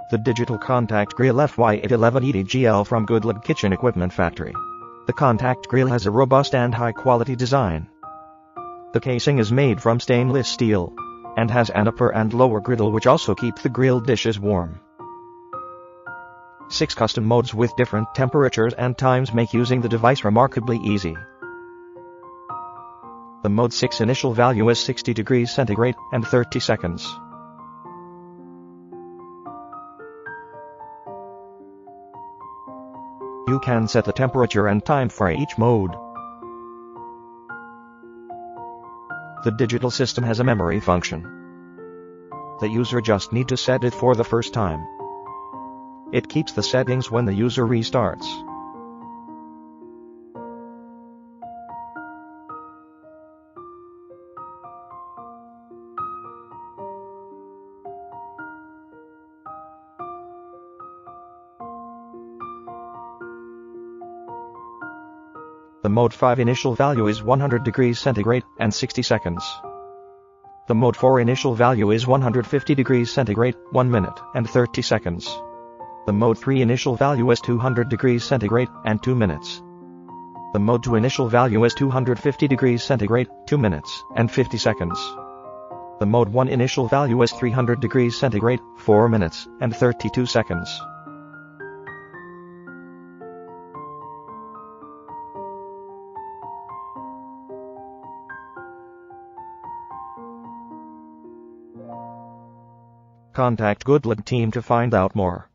The digital contact grill FY811 EDGL from Griddle Kitchen Equipment Factory. The contact grill has a robust and high-quality design. The casing is made from stainless steel and has an upper and lower griddle which also keep the grilled dishes warm. 6 custom modes with different temperatures and times make using the device remarkably easy. The mode 6 initial value is 60 degrees centigrade and 30 seconds. You can set the temperature and time for each mode. The digital system has a memory function. The user just need to set it for the first time. It keeps the settings when the user restarts. The mode 5 initial value is 100 degrees centigrade and 60 seconds. The mode 4 initial value is 150 degrees centigrade, 1 minute and 30 seconds. The mode 3 initial value is 200 degrees centigrade and 2 minutes. The mode 2 initial value is 250 degrees centigrade, 2 minutes and 50 seconds. The mode 1 initial value is 300 degrees centigrade, 4 minutes and 32 seconds. Contact Griddle team to find out more.